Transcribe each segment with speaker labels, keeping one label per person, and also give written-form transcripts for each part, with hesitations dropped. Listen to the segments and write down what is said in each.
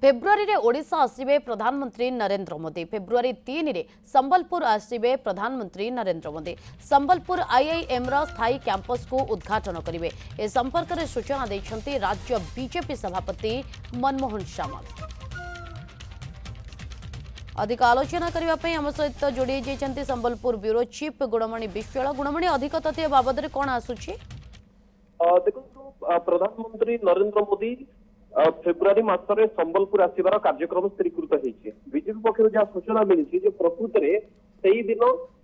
Speaker 1: February रे ओडिशा आसिबे प्रधानमंत्री Narendra Modi. February 3 रे संबलपुर आसिबे प्रधानमंत्री नरेंद्र मोदी। संबलपुर आईआईएम रा स्थायी कैंपस को उद्घाटन करिवे। ए संपर्क में सूचना दैछंती राज्य बीजेपी सभापति मनमोहन सामल। अधिक आलोचना करने पे आम सहित जोड़ी जाइछंती संबलपुर ब्यूरो चीफ गुणमणि विश्वाल। गुणमणि अधिक तथ्य बाबद रे कोन आसुछि?
Speaker 2: देखो प्रधानमंत्री नरेंद्र मोदी फेब्रुआरी मासरे संबलपुर आसबार कार्यक्रम स्थिरीकृत होती बीजेपी पक्ष जहाँ सूचना मिली प्रकृत में दिन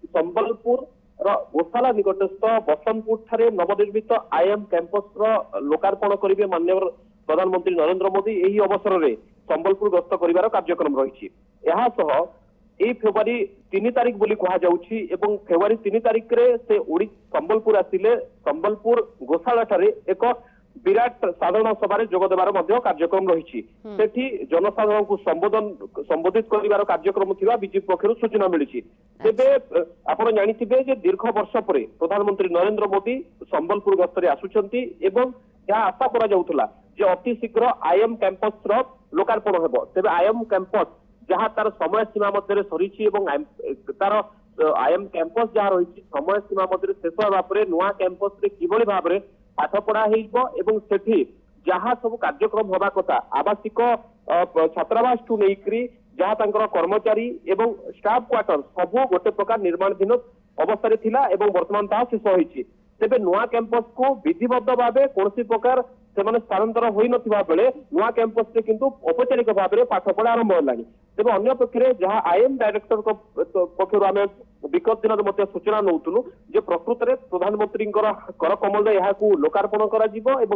Speaker 2: संबलपुर गोशाला निकटस्थ बसंतपुर ठारे नवनिर्मित आईएम कैंपस लोकार्पण करेंगे माननीय प्रधानमंत्री नरेंद्र मोदी। यही अवसर में संबलपुर गस्त कर कार्यक्रम रही फेब्रुआरी 3 तारिख बोली कहुच्छी। फेब्रुआरी 3 तारिख से संबलपुर आसिले संबलपुर गोशाला ठारे एक विराट साधारण सभा जोगदेवार कार्यक्रम रही जनसाधारण को संबोधित कर कार्यक्रम थिबा बीजेपी पक्षर सूचना मिली। तेबे आपण जानिथिबे जे दीर्घ वर्ष पर प्रधानमंत्री नरेंद्र मोदी संबलपुर गस्तरे आसुचंती एवं यह आशा करा जाउथला जे अति शीघ्र आईएम कैंपस रो लोकार्पण हेबो। तेबे आईएम कैंपस जहाँ तार समय सीमा मध्य सरी तार आईएम कैंपस जहाँ रही समय सीमा मध्य शेष होगा नुआ कैंपस रे किभली भाव में पाठपढ़ा सेठी जहाँ सब कार्यक्रम हवा कथा आवासिक छात्रावास ठू नहीं जहाँ तांकर कर्मचारी एवं स्टाफ क्वार्टर सबू गोटे प्रकार निर्माणाधीन अवस्था थिला एवं वर्तमान ताहा शेष होईछि। तेबे नुआ कैंपस को विधिबद्ध भावे कौन प्रकार से स्थानांतर हो नथिबा बेले नुआ कैंपस रे किंतु औपचारिक भाव में पाठपढ़ा आरंभ होलानी। तेबे अन्य पक्षरे जहाँ आईएम डायरेक्टर पक्षर आम विगत दिन में सूचना नौतुलु जे प्रकृत में प्रधानमंत्री कर कमल यहाँ लोकार्पण कर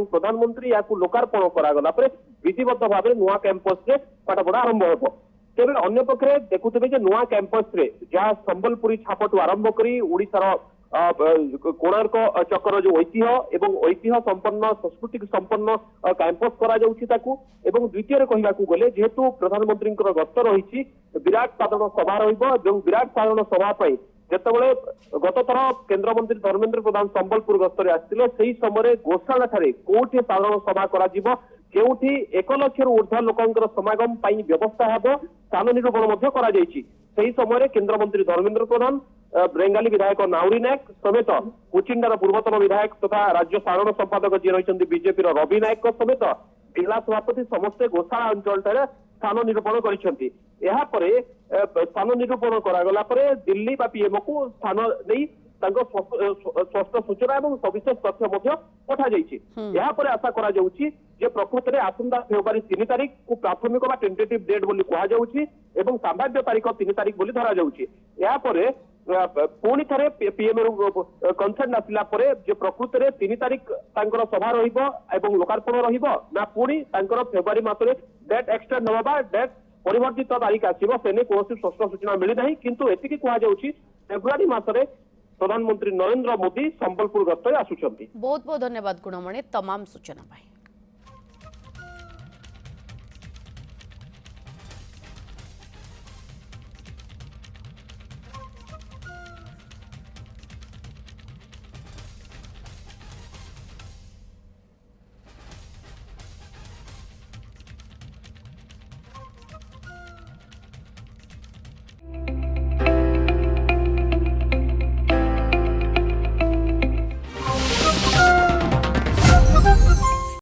Speaker 2: प्रधानमंत्री यहाँ लोकार्पण करागला विधिबद्ध भाव में नुआ कैंपस रे पाठपढ़ा आरंभ हो। तेज अन्य पक्षरे देखुथे नुआ कैंपस रे जहाँ संबलपुरी छापटू आरंभ करी ओडिशार कोणार्क चक्र जो ऐतिह्य संपन्न संस्कृति संपन्न कैंपस करा द्वितीय कहना गले जेहेतु प्रधानमंत्री गस्त रही विराट साधारण सभा विराट साधारण सभा जितेबाला गत थर केन्द्रमंत्री धर्मेन्द्र प्रधान संबलपुर गस्तरे आसते से समय गोशाला ठारे कोठी साधारण सभा केउठी 1 लाख ऊर्ध्व लोकंर समागम व्यवस्था हेब स्थान निरूपण से समय केन्द्रमंत्री धर्मेन्द्र प्रधान रेंगाली विधायक नाउरी नायक समेत कुचिंडार पूर्वतन विधायक तथा राज्य साधारण संपादक जी रही बीजेपी रवि नायक समेत जिला सभापति समस्ते गोशाला अंचल स्थान निरूपण करछंती। स्थान निरूपण करागला दिल्ली बा पीएम को स्थान नहीं स्पष्ट सूचना और सविशेष तथ्य पठा जाइए। आशा करा जाउछि जे प्रकृत में आसंता फेब्रुआरी 3 तारिख को प्राथमिक बा टेंटेटिव डेट बोली कहुच्छी और संभाव्य तारीख 3 तारिख बोली धरा जाउछि। पुणी थे पीएम कनसेंट आसला प्रकृत में 3 तारिख सभा लोकार्पण ना पुणी फेब्रुआरी मासरे डेट एक्सटेंड होगा डेट परिवर्तित तारीख आसो से कौन स्पष्ट सूचना मिलना किंतु एतिकी कहुच्छी फेब्रुआरी मासरे प्रधानमंत्री नरेंद्र मोदी संबलपुर गस्तरे आसुचंती।
Speaker 1: बहुत बहुत धन्यवाद गुणमणि तमाम सूचना पाई।